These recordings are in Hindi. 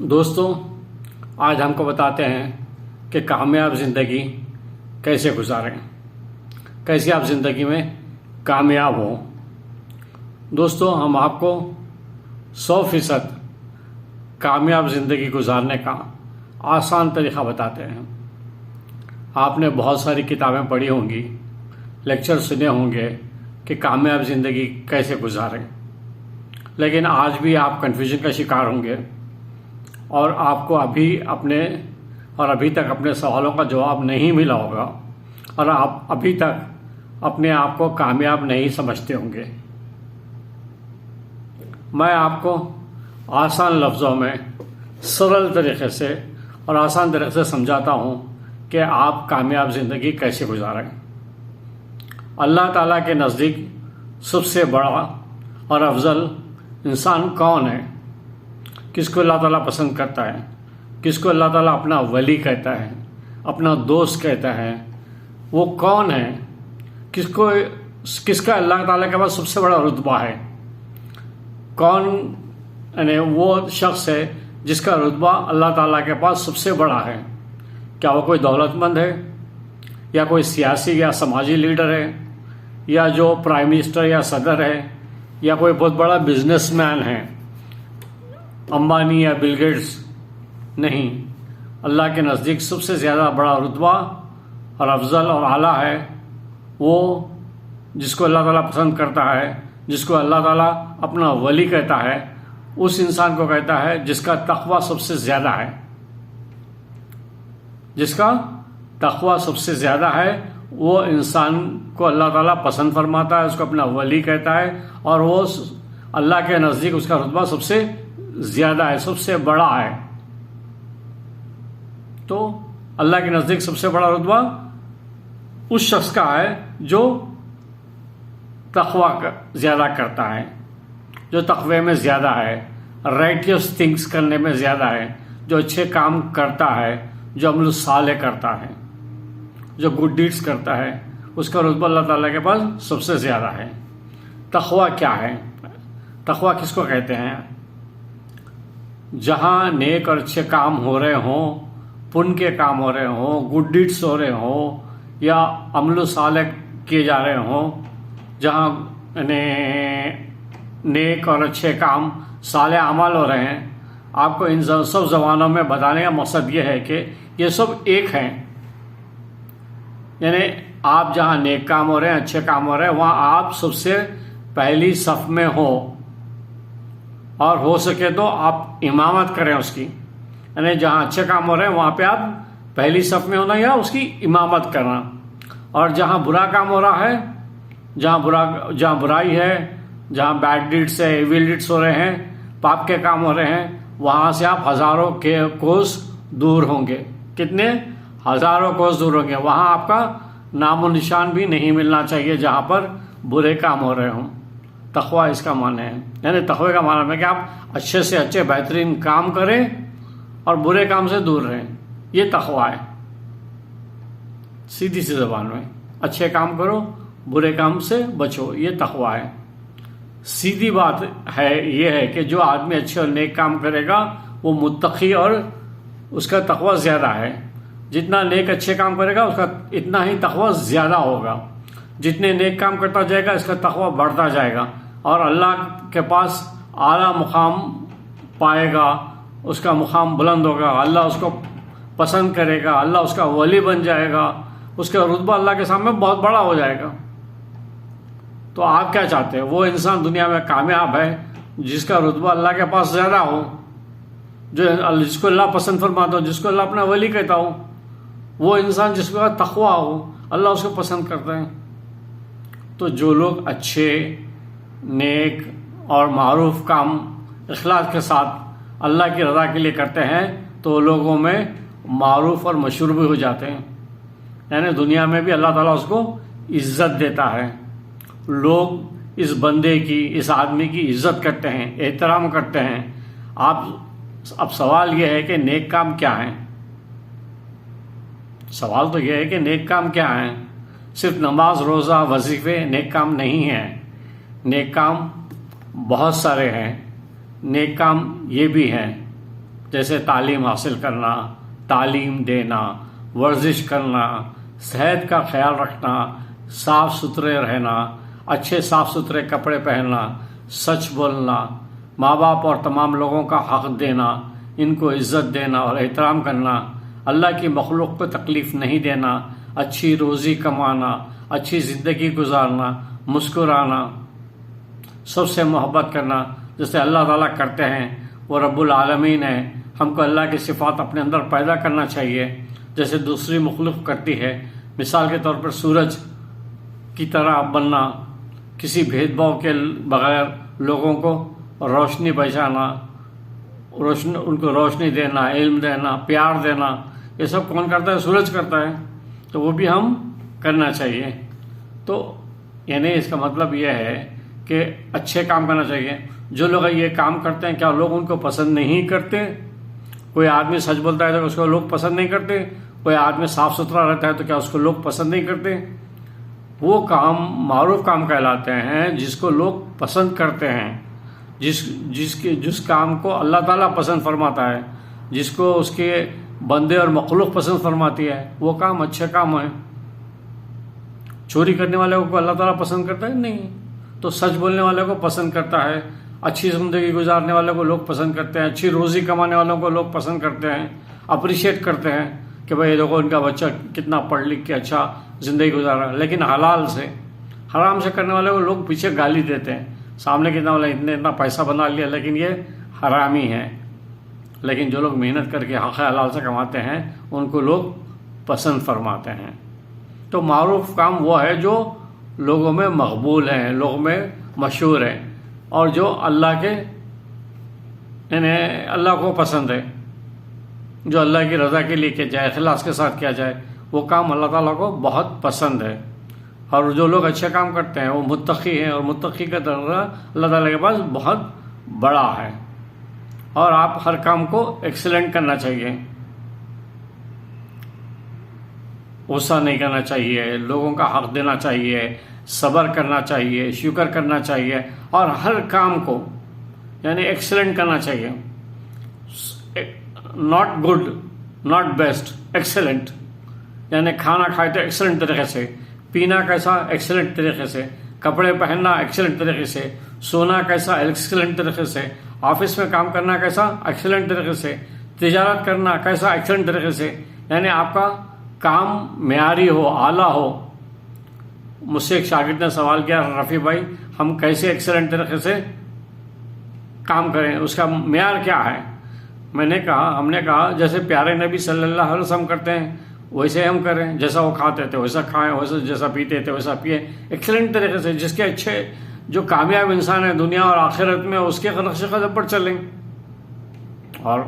दोस्तों, आज हमको बताते हैं कि कामयाब ज़िंदगी कैसे गुजारें, कैसे आप ज़िंदगी में कामयाब हो। दोस्तों, हम आपको 100% कामयाब ज़िंदगी गुजारने का आसान तरीक़ा बताते हैं। आपने बहुत सारी किताबें पढ़ी होंगी, लेक्चर सुने होंगे कि कामयाब ज़िंदगी कैसे गुजारें, लेकिन आज भी आप कन्फ्यूजन का शिकार होंगे और आपको अभी तक अपने सवालों का जवाब नहीं मिला होगा और आप अभी तक अपने आप को कामयाब नहीं समझते होंगे। मैं आपको आसान लफ्ज़ों में सरल तरीक़े से और आसान तरीक़े से समझाता हूँ कि आप कामयाब ज़िंदगी कैसे गुजारें। अल्लाह ताला के नज़दीक सबसे बड़ा और अफजल इंसान कौन है? किसको अल्लाह ताला पसंद करता है? किसको अल्लाह ताला अपना वली कहता है, अपना दोस्त कहता है? वो कौन है? किसका अल्लाह ताला के पास सबसे बड़ा रुतबा है? कौन यानी वो शख्स है जिसका रुतबा अल्लाह ताला के पास सबसे बड़ा है? क्या वो कोई दौलतमंद है, या कोई सियासी या समाजी लीडर है, या जो प्राइम मिनिस्टर या सदर है, या कोई बहुत बड़ा बिजनेसमैन है, अंबानी या बिल गेट्स? नहीं, अल्लाह के नज़दीक सबसे ज़्यादा बड़ा रुतबा और अफजल और आला है वो जिसको अल्लाह ताला पसंद करता है, जिसको अल्लाह ताला अपना वली कहता है। उस इंसान को कहता है जिसका तक़वा सबसे ज़्यादा है। जिसका तक़वा सबसे ज़्यादा है वो इंसान को अल्लाह ताला पसंद फरमाता है, उसको अपना वली कहता है, और वो अल्लाह के नज़दीक उसका रुतबा सबसे ज़्यादा है, सबसे बड़ा है। तो अल्लाह के नज़दीक सबसे बड़ा रुतबा उस शख्स का है जो तक़वा ज़्यादा करता है, जो तक़वे में ज़्यादा है, राइटियस थिंग्स करने में ज़्यादा है, जो अच्छे काम करता है, जो अमल साले करता है, जो गुड डीड्स करता है, उसका रुतबा अल्लाह ताला के पास सबसे ज़्यादा है। तक़वा क्या है? तक़वा किसको कहते हैं? जहाँ नेक और अच्छे काम हो रहे हों, पुण्य के काम हो रहे हों, गुड डीड्स हो रहे हों, या अमल साले किए जा रहे हों, जहाँ नेक और अच्छे काम साले अमल हो रहे हैं। आपको इन सब ज़बानों में बताने का मकसद ये है कि ये सब एक हैं। यानी आप जहाँ नेक काम हो रहे हैं, अच्छे काम हो रहे हैं, वहाँ आप सबसे पहली सफ़ में हो, और हो सके तो आप इमामत करें उसकी। यानी जहाँ अच्छे काम हो रहे हैं वहाँ पे आप पहली सफ़ में होना या उसकी इमामत करना, और जहाँ बुरा काम हो रहा है, जहाँ बुराई है, जहाँ बैड डीड्स है, इविल डीड्स हो रहे हैं, पाप के काम हो रहे हैं, वहाँ से आप हज़ारों के कोस दूर होंगे। कितने? हज़ारों कोस दूर होंगे। वहाँ आपका नामो निशान भी नहीं मिलना चाहिए जहाँ पर बुरे काम हो रहे हों। तक़वा इसका माने है। यानी तक़वे का माना है कि आप अच्छे से अच्छे बेहतरीन काम करें और बुरे काम से दूर रहें। ये तक़वा है। सीधी सी ज़बान में, अच्छे काम करो, बुरे काम से बचो, ये तक़वा है। सीधी बात है, ये है कि जो आदमी अच्छे और नेक काम करेगा वो मुत्तक़ी और उसका तक़वा ज़्यादा है। जितना नेक अच्छे काम करेगा उसका इतना ही तक़वा ज़्यादा होगा। जितने नेक काम करता जाएगा इसका तक़वा बढ़ता जाएगा और अल्लाह के पास आला मुकाम पाएगा, उसका मुकाम बुलंद होगा, अल्लाह उसको पसंद करेगा, अल्लाह उसका वली बन जाएगा, उसका रुतबा अल्लाह के सामने बहुत बड़ा हो जाएगा। तो आप क्या चाहते हैं? वो इंसान दुनिया में कामयाब है जिसका रुतबा अल्लाह के पास ज़्यादा हो, जिसको अल्लाह पसंद फरमाता हो, जिसको अल्लाह अपना वली कहता हो, वो इंसान जिसका तक़वा हो, अल्लाह उसको पसंद करता है। तो जो लोग अच्छे, नेक और मारूफ काम इखलास के साथ अल्लाह की रज़ा के लिए करते हैं तो लोगों में मारूफ और मशहूर भी हो जाते हैं। यानी दुनिया में भी अल्लाह ताला उसको इज़्ज़त देता है। लोग इस बंदे की, इस आदमी की इज़्ज़त करते हैं, एहतराम करते हैं। अब सवाल यह है कि नेक काम क्या है? सवाल तो यह है कि नेक काम क्या है? सिर्फ नमाज, रोज़ा, वजीफ़े नेक काम नहीं है। नेक काम बहुत सारे हैं। नेक काम ये भी हैं जैसे तालीम हासिल करना, तालीम देना, वर्जिश करना, सेहत का ख्याल रखना, साफ सुथरे रहना, अच्छे साफ सुथरे कपड़े पहनना, सच बोलना, माँ बाप और तमाम लोगों का हक देना, इनको इज्जत देना और एहतराम करना, अल्लाह की मखलूक को तकलीफ़ नहीं देना, अच्छी रोज़ी कमाना, अच्छी ज़िंदगी गुजारना, मुस्कुराना, सबसे मोहब्बत करना जैसे अल्लाह ताला करते हैं। वो रब्बुल आलमीन है, हमको अल्लाह की सिफ़ात अपने अंदर पैदा करना चाहिए जैसे दूसरी मखलूक करती है। मिसाल के तौर पर सूरज की तरह बनना, किसी भेदभाव के बगैर लोगों को रोशनी पहुँचाना, उनको रोशनी देना, इल्म देना, प्यार देना, ये सब कौन करता है? सूरज करता है। तो वो भी हम करना चाहिए। तो यानी इसका मतलब यह है कि अच्छे काम करना चाहिए। जो लोग ये काम करते हैं, क्या लोग उनको पसंद नहीं करते? कोई आदमी सच बोलता है तो उसको लोग पसंद नहीं करते? कोई आदमी साफ सुथरा रहता है तो क्या उसको लोग पसंद नहीं करते? वो काम मारूफ काम कहलाते हैं जिसको लोग पसंद करते हैं, जिस काम को अल्लाह ताला पसंद फरमाता है, जिसको उसके बंदे और मखलूक पसंद फरमाती है, वो काम अच्छे काम है। चोरी करने वाले को अल्लाह ताला पसंद करता है? नहीं। तो सच बोलने वाले को पसंद करता है, अच्छी ज़िंदगी गुजारने वाले को लोग पसंद करते हैं, अच्छी रोज़ी कमाने वालों को लोग पसंद करते हैं, अप्रिशिएट करते हैं कि भाई देखो इनका बच्चा कितना पढ़ लिख के अच्छा ज़िंदगी गुजार रहा है। लेकिन हलाल से, हराम से करने वाले को लोग पीछे गाली देते हैं, सामने कितना वाला इतने इतना पैसा बना लिया लेकिन ये हरामी है। लेकिन जो लोग मेहनत करके हक़ हलाल से कमाते हैं उनको लोग पसंद फरमाते हैं। तो मारूफ काम वो है जो लोगों में मकबूल है, लोगों में मशहूर है, और जो अल्लाह के यानी अल्लाह को पसंद है, जो अल्लाह की रज़ा के लिए किया जाए, इखलास के साथ किया जाए, वो काम अल्लाह ताला को बहुत पसंद है। और जो लोग अच्छे काम करते हैं वो मुत्तकी हैं, और मुत्तकी का दर्जा अल्लाह ताला के पास बहुत बड़ा है। और आप हर काम को एक्सीलेंट करना चाहिए, गुस्सा नहीं करना चाहिए, लोगों का हक देना चाहिए, सब्र करना चाहिए, शुक्र करना चाहिए, और हर काम को यानी एक्सीलेंट करना चाहिए। Not good, not best, excellent. यानी खाना खाए तो एक्सीलेंट तरीके से, पीना कैसा? एक्सीलेंट तरीके से, कपड़े पहनना एक्सीलेंट तरीके से, सोना कैसा? एक्सीलेंट तरीके से, ऑफिस में काम करना कैसा? एक्सीलेंट तरीके से, तिजारत करना कैसा? एक्सीलेंट तरीके से। यानी आपका काम मेयारी हो, आला हो। मुझसे एक शागिर्द ने सवाल किया, रफ़ी भाई हम कैसे एक्सीलेंट तरीके से काम करें, उसका मेयार क्या है? हमने कहा जैसे प्यारे नबी सल्लल्लाहु अलैहि वसल्लम करते हैं वैसे हम करें, जैसा वो खाते थे वैसा खाएं, वैसे जैसा पीते थे वैसा पिए, एक्सीलेंट तरीके से। जिसके अच्छे, जो कामयाब इंसान है दुनिया और आखिरत में, उसके नक्शे कदम पर चलें। और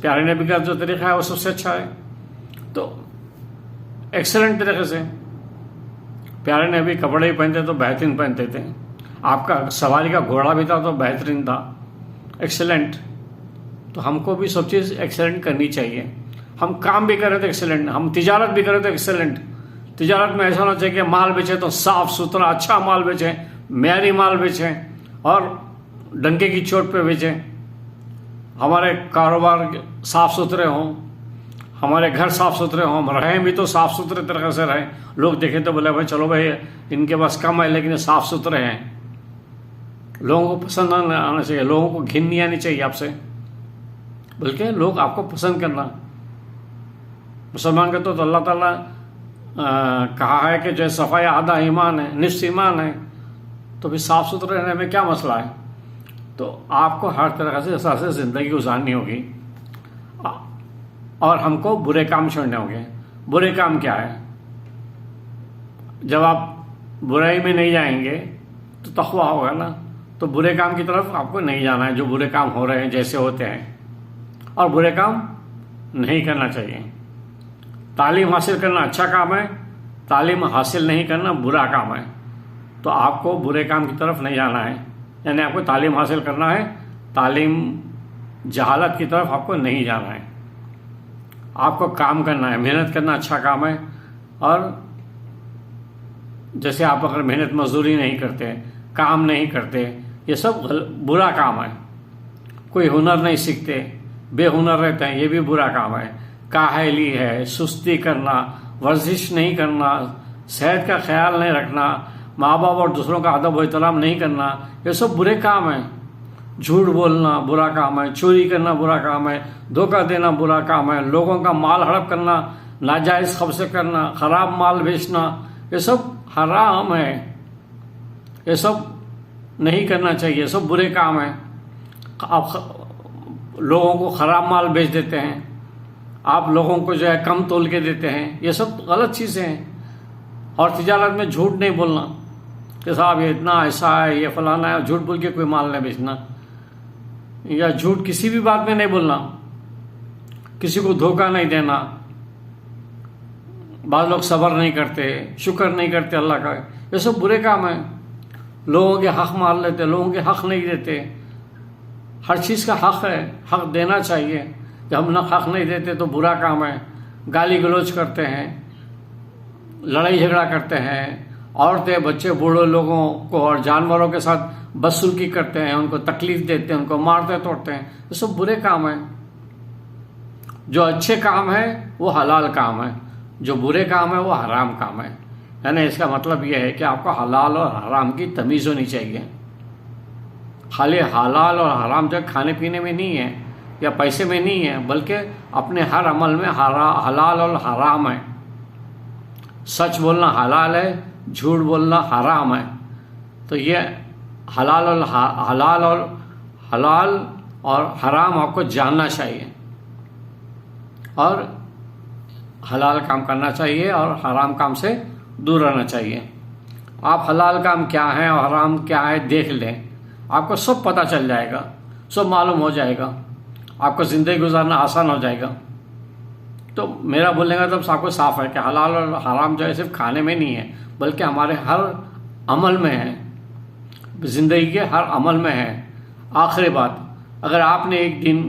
प्यारे नबी का जो तरीका है वो सबसे अच्छा है। तो एक्सीलेंट तरीके से प्यारे नबी कपड़े ही पहनते तो बेहतरीन पहनते थे, आपका सवारी का घोड़ा भी था तो बेहतरीन था, एक्सीलेंट। तो हमको भी सब चीज़ एक्सीलेंट करनी चाहिए। हम काम भी करें तो एक्सीलेंट, हम तिजारत भी करें तो एक्सीलेंट। तिजारत में ऐसा होना चाहिए कि माल बेचे तो साफ सुथरा अच्छा माल बेचें, मेयारी माल बेचें और डंके की चोट पे बेचें। हमारे कारोबार साफ सुथरे हों, हमारे घर साफ सुथरे हों, हम रहें भी तो साफ सुथरे तरीके से रहें। लोग देखें तो बोले भाई चलो भाई इनके पास कम है लेकिन साफ सुथरे हैं। लोगों को पसंद आना चाहिए, लोगों को घिन नहीं आनी चाहिए आपसे, बल्कि लोग आपको पसंद करना। मुसलमान का तो अल्लाह ताला कहा है कि जो सफाई आधा ईमान है, निस्फ ईमान है। तो फिर साफ सुथरे रहने में क्या मसला है? तो आपको हर तरह से हिसाब से ज़िंदगी गुजारनी होगी और हमको बुरे काम छोड़ने होंगे। बुरे काम क्या है? जब आप बुराई में नहीं जाएंगे तो तक़वा होगा ना। तो बुरे काम की तरफ आपको नहीं जाना है, जो बुरे काम हो रहे हैं जैसे होते हैं, और बुरे काम नहीं करना चाहिए। तालीम हासिल करना अच्छा काम है, तालीम हासिल नहीं करना बुरा काम है। तो आपको बुरे काम की तरफ नहीं जाना है, यानी आपको तालीम हासिल करना है, तालीम जहालत की तरफ आपको नहीं जाना है। आपको काम करना है, मेहनत करना अच्छा काम है। और जैसे आप अगर मेहनत मजदूरी नहीं करते, काम नहीं करते, ये सब बुरा काम है। कोई हुनर नहीं सीखते, बेहुनर रहते हैं, ये भी बुरा काम है। काहली है, सुस्ती करना, वर्जिश नहीं करना, सेहत का ख्याल नहीं रखना, माँ बाप और दूसरों का अदब व एहतराम नहीं करना, ये सब बुरे काम हैं। झूठ बोलना बुरा काम है, चोरी करना बुरा काम है, धोखा देना बुरा काम है, लोगों का माल हड़प करना, नाजायज़ कब्ज़े करना, ख़राब माल बेचना, ये सब हराम है। ये सब नहीं करना चाहिए, सब बुरे काम हैं। आप लोगों को ख़राब माल बेच देते हैं, आप लोगों को जो है कम तोल के देते हैं, ये सब गलत चीज़ें हैं। और तिजारत में झूठ नहीं बोलना कि साहब ये इतना ऐसा है, ये फलाना है, झूठ बोल के कोई माल नहीं बेचना, या झूठ किसी भी बात में नहीं बोलना, किसी को धोखा नहीं देना। बाद लोग सब्र नहीं करते, शुक्र नहीं करते अल्लाह का, ये सब बुरे काम हैं। लोगों के हक़ मार लेते, लोगों के हक़ नहीं देते। हर चीज़ का हक़ है, हक़ देना चाहिए। जब हम ना हक़ नहीं देते तो बुरा काम है। गाली गलौज करते हैं, लड़ाई झगड़ा करते हैं, औरतें बच्चे बूढ़े लोगों को और जानवरों के साथ बदसलूकी करते हैं, उनको तकलीफ देते हैं, उनको मारते तोड़ते हैं, ये सब बुरे काम हैं। जो अच्छे काम है वो हलाल काम है, जो बुरे काम है वो हराम काम है। यानी इसका मतलब यह है कि आपको हलाल और हराम की तमीज़ होनी चाहिए। खाली हलाल और हराम जो खाने पीने में नहीं है या पैसे में नहीं है, बल्कि अपने हर अमल में हलाल और हराम है। सच बोलना हलाल है, झूठ बोलना हराम है। तो ये हलाल और हराम आपको जानना चाहिए और हलाल काम करना चाहिए और हराम काम से दूर रहना चाहिए। आप हलाल काम क्या है और हराम क्या है देख लें, आपको सब पता चल जाएगा, सब मालूम हो जाएगा, आपको ज़िंदगी गुजारना आसान हो जाएगा। तो मेरा बोलने का मतलब आपको साफ है कि हलाल और हराम जो है सिर्फ खाने में नहीं है, बल्कि हमारे हर अमल में है, ज़िंदगी के हर अमल में है। आखिरी बात, अगर आपने एक दिन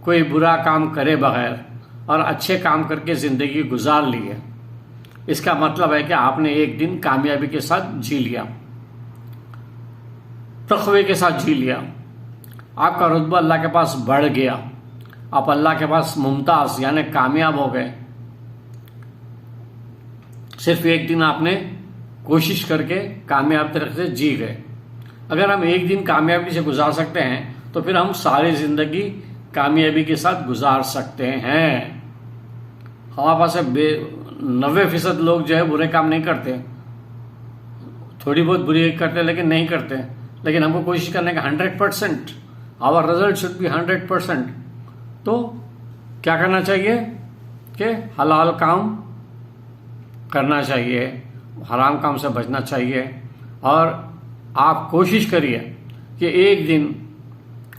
कोई बुरा काम करे बगैर और अच्छे काम करके ज़िंदगी गुजार ली है, इसका मतलब है कि आपने एक दिन कामयाबी के साथ जी लिया, तक़वे के साथ जी लिया। आपका रुतबा अल्लाह के पास बढ़ गया, आप अल्लाह के पास मुमताज़ यानी कामयाब हो गए। सिर्फ एक दिन आपने कोशिश करके कामयाब तरीके से जी गए। अगर हम एक दिन कामयाबी से गुजार सकते हैं तो फिर हम सारी ज़िंदगी कामयाबी के साथ गुजार सकते हैं। हमारे पास 90% लोग जो है बुरे काम नहीं करते, थोड़ी बहुत बुरी करते लेकिन नहीं करते। लेकिन हमको कोशिश करने का 100%, आवर रिजल्ट शुड बी 100%। तो क्या करना चाहिए कि हलाल काम करना चाहिए, हराम काम से बचना चाहिए। और आप कोशिश करिए कि एक दिन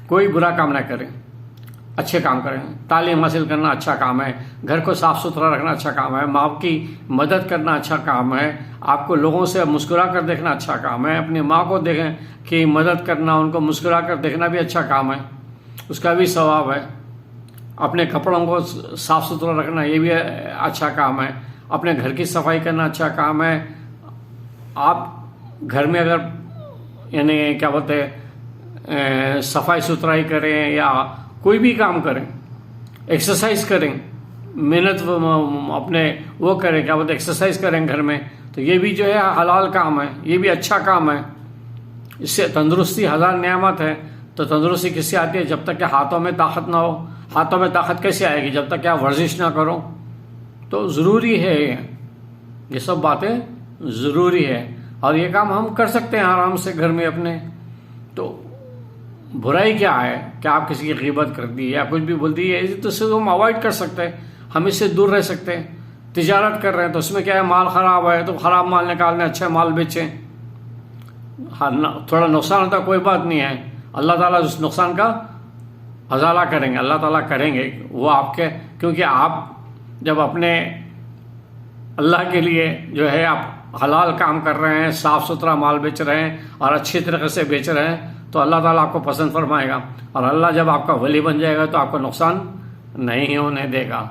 कोई बुरा काम ना करें, अच्छे काम करें। तालीम हासिल करना अच्छा काम है, घर को साफ़ सुथरा रखना अच्छा काम है, माँ बाप की मदद करना अच्छा काम है, आपको लोगों से मुस्कुरा कर देखना अच्छा काम है। अपनी माँ को देखें कि मदद करना, उनको मुस्कुरा कर देखना भी अच्छा काम है, उसका भी सवाब है। अपने कपड़ों को साफ़ सुथरा रखना ये भी अच्छा काम है। अपने घर की सफाई करना अच्छा काम है। आप घर में अगर यानी क्या बोलते हैं सफाई सुथराई करें या कोई भी काम करें, एक्सरसाइज करें, मेहनत अपने वो करें, क्या बोलते एक्सरसाइज करें घर में, तो ये भी जो है हलाल काम है, ये भी अच्छा काम है। इससे तंदुरुस्ती हज़ार नेमत है। तो तंदुरुस्ती किससे आती है? जब तक कि हाथों में ताकत ना हो। हाथों में ताकत कैसे आएगी? जब तक कि आप वर्जिश ना करो। तो ज़रूरी है ये सब बातें ज़रूरी है, और ये काम हम कर सकते हैं आराम से घर में अपने। तो बुराई क्या है कि आप किसी की ग़ीबत कर दी या कुछ भी बोल दी है, तो इससे हम अवॉइड कर सकते हैं, हम इससे दूर रह सकते हैं। तिजारत कर रहे हैं तो उसमें क्या है, माल ख़राब है तो ख़राब माल निकालने, अच्छा माल बेचें। हाँ, थोड़ा नुकसान होता कोई बात नहीं है, अल्लाह ताला उस नुकसान का अजाला करेंगे, अल्लाह ताला करेंगे वो आपके, क्योंकि आप जब अपने अल्लाह के लिए जो है आप हलाल काम कर रहे हैं, साफ़ सुथरा माल बेच रहे हैं और अच्छी तरीके से बेच रहे हैं, तो अल्लाह ताला आपको पसंद फरमाएगा। और अल्लाह जब आपका वली बन जाएगा तो आपको नुकसान नहीं होने देगा।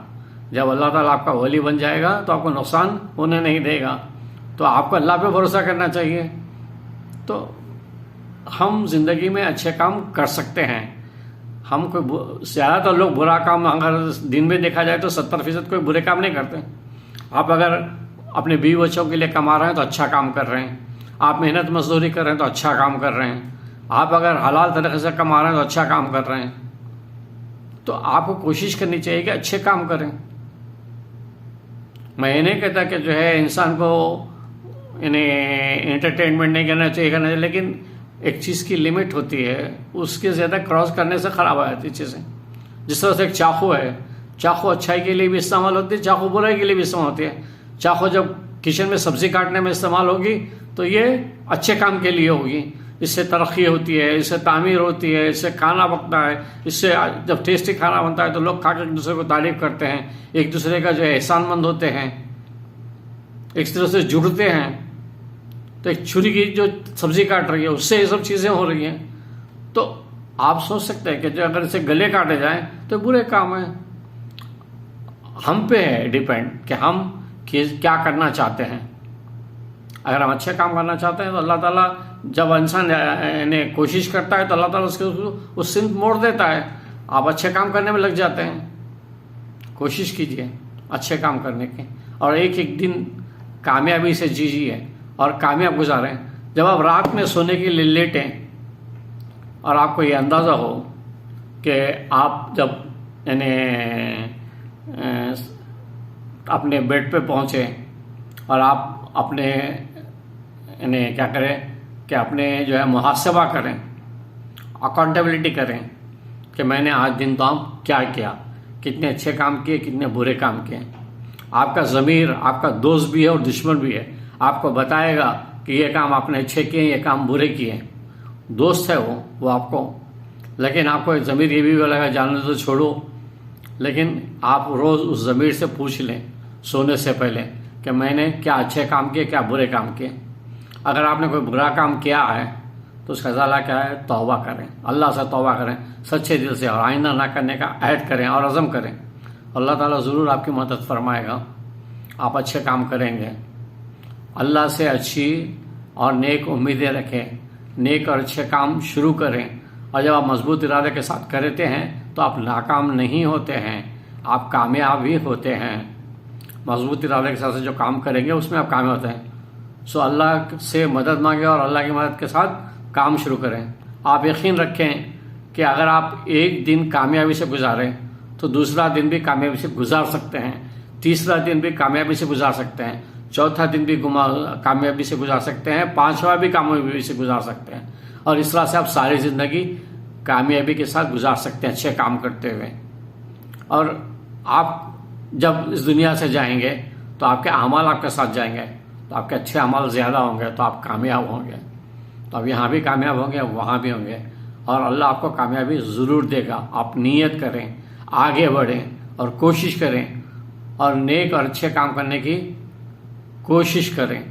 जब अल्लाह ताला आपका वली बन जाएगा तो आपको नुकसान होने नहीं देगा। तो आपको अल्लाह पे भरोसा करना चाहिए। तो हम ज़िंदगी में अच्छे काम कर सकते हैं। हम कोई ज़्यादातर लोग बुरा काम अगर दिन में देखा जाए तो 70% कोई बुरे काम नहीं करते। आप अगर अपने बीवी बच्चों के लिए कमा रहे हैं तो अच्छा काम कर रहे हैं, आप मेहनत मजदूरी कर रहे हैं तो अच्छा काम कर रहे हैं, आप अगर हलाल तरीके से कमा रहे हैं तो अच्छा काम कर रहे हैं। तो आपको कोशिश करनी चाहिए कि अच्छे काम करें। मैं ये नहीं कहता कि जो है इंसान को इन्हें एंटरटेनमेंट नहीं करना चाहिए, लेकिन एक चीज़ की लिमिट होती है, उसके ज़्यादा क्रॉस करने से ख़राब आ जाती चीज़ें। जिस तरह से एक चाकू है, चाकू अच्छाई के लिए भी इस्तेमाल होती है, चाकू बुराई के लिए भी इस्तेमाल होती है। चाकू जब किचन में सब्जी काटने में इस्तेमाल होगी तो ये अच्छे काम के लिए होगी, इससे तरक्की होती है, इससे तामीर होती है, इससे खाना पकता है, इससे जब टेस्टी खाना बनता है तो लोग खा के एक दूसरे को तारीफ करते हैं, एक दूसरे का जो है एहसानमंद होते हैं, एक तरह से जुड़ते हैं। तो एक छुरी की जो सब्जी काट रही है उससे ये सब चीज़ें हो रही हैं। तो आप सोच सकते हैं कि जो अगर इसे गले काटे जाएं तो बुरे काम है। हम पे है डिपेंड कि हम क्या करना चाहते हैं। अगर हम अच्छे काम करना चाहते हैं तो अल्लाह ताला जब इंसान ने कोशिश करता है तो अल्लाह ताला उस सिमत मोड़ देता है, आप अच्छे काम करने में लग जाते हैं। कोशिश कीजिए अच्छे काम करने की और एक एक दिन कामयाबी से जीजिए और कामयाब गुजारें। जब आप रात में सोने के लिए लेटें और आपको ये अंदाज़ा हो कि आप जब यानी अपने बेड पे पहुँचे और आप अपने यानी क्या करें कि अपने जो है मुहासबा करें, अकाउंटेबिलिटी करें कि मैंने आज दिन ताम क्या किया, कितने अच्छे काम किए, कितने बुरे काम किए। आपका ज़मीर आपका दोस्त भी है और दुश्मन भी है, आपको बताएगा कि ये काम आपने अच्छे किए, ये काम बुरे किए। दोस्त है वो आपको, लेकिन आपको ज़मीर ये भी बोलेगा जानने तो छोड़ो। लेकिन आप रोज़ उस ज़मीर से पूछ लें सोने से पहले कि मैंने क्या अच्छे काम किए, क्या बुरे काम किए। अगर आपने कोई बुरा काम किया है तो उसका ज़ाला क्या है, तौबा करें, अल्लाह से तौबा करें सच्चे दिल से और आइंदा ना करने का अहद करें और अज़म करें। अल्लाह ताला ज़रूर आपकी मदद फरमाएगा, आप अच्छे काम करेंगे। अल्लाह से अच्छी और नेक उम्मीदें रखें, नेक और अच्छे काम शुरू करें और जब आप मजबूत इरादे के साथ करते हैं तो आप नाकाम नहीं होते हैं, आप कामयाब ही होते हैं। मजबूत इरादे के साथ जो काम करेंगे उसमें आप कामयाब होते हैं। सो अल्लाह से मदद मांगे और अल्लाह की मदद के साथ काम शुरू करें। आप यकीन रखें कि अगर आप एक दिन कामयाबी से गुजारें तो दूसरा दिन भी कामयाबी से गुजार सकते हैं, तीसरा दिन भी कामयाबी से गुजार सकते हैं, चौथा दिन भी कामयाबी से गुजार सकते हैं, पांचवा भी कामयाबी से गुजार सकते हैं। और इस तरह से आप सारी ज़िंदगी कामयाबी के साथ गुजार सकते हैं अच्छे काम करते हुए। और आप जब इस दुनिया से जाएंगे तो आपके अमाल आपके साथ जाएंगे, तो आपके अच्छे अमाल ज़्यादा होंगे तो आप कामयाब होंगे। तो अब यहाँ भी कामयाब होंगे, वहाँ भी होंगे और अल्लाह आपको कामयाबी ज़रूर देगा। आप नीयत करें, आगे बढ़ें और कोशिश करें और नेक और अच्छे काम करने की कोशिश करें।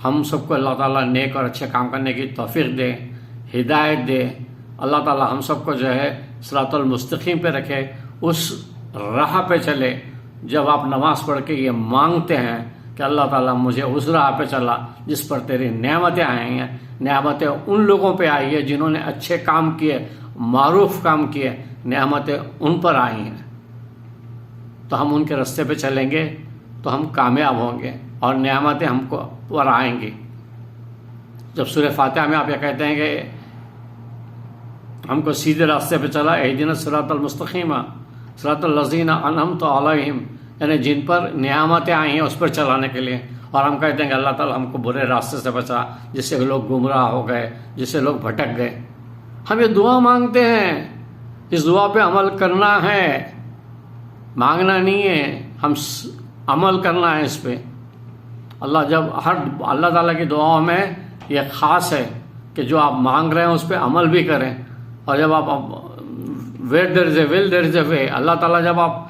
हम सबको अल्लाह ताला नेक और अच्छे काम करने की तौफीक दे, हिदायत दे। अल्लाह ताला हम सबको जो है सिरातुल मुस्तकीम पे रखे, उस राह पे चले जब आप नमाज पढ़ के ये मांगते हैं कि अल्लाह ताला मुझे उस राह पे चला जिस पर तेरी नेमतें आई हैं। नेमतें उन लोगों पे आई है जिन्होंने अच्छे काम किए, मारूफ काम किए, नेमतें उन पर आई हैं। तो हम उनके रास्ते पे चलेंगे तो हम कामयाब होंगे और नेमतें हमको पर आएंगी। जब सूरह फातिहा में आप ये कहते हैं कि हमको सीधे रास्ते पे चला, इहदिना सिरातल मुस्तकीम सिरातल लज़ीना अनअमत अलैहिम, यानी जिन पर नेमतें आई हैं उस पर चलाने के लिए। और हम कहते हैं कि अल्लाह ताला हमको बुरे रास्ते से बचा, जिससे लोग गुमराह हो गए, जिससे लोग भटक गए। हम ये दुआ मांगते हैं, इस दुआ पे अमल करना है, मांगना नहीं है, हम अमल करना है इस पे। अल्लाह ताला की दुआओं में ये ख़ास है कि जो आप मांग रहे हैं उस पर अमल भी करें। और जब आप where there is a will there is a way, अल्लाह ताला जब आप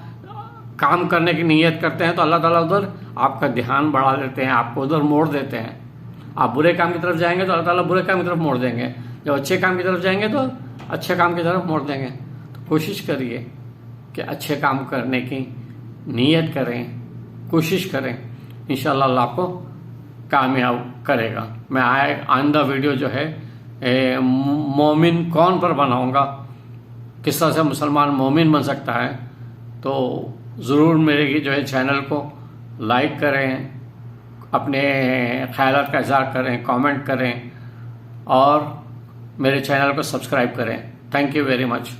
काम करने की नीयत करते हैं तो अल्लाह ताला उधर आपका ध्यान बढ़ा देते हैं, आपको उधर मोड़ देते हैं। आप बुरे काम की तरफ जाएंगे तो अल्लाह ताला बुरे काम की तरफ मोड़ देंगे, जब अच्छे काम की तरफ जाएंगे तो अच्छे काम की तरफ मोड़ देंगे। तो कोशिश करिए कि अच्छे काम करने की नीयत करें, कोशिश करें, इंशाअल्लाह अल्लाह आपको कामयाब करेगा। मैं आइंदा वीडियो जो है मोमिन कौन पर बनाऊंगा, किस तरह से मुसलमान मोमिन बन सकता है, तो ज़रूर मेरे जो है चैनल को लाइक करें, अपने ख्यालात का इज़हार करें, कमेंट करें और मेरे चैनल को सब्सक्राइब करें। Thank you very much.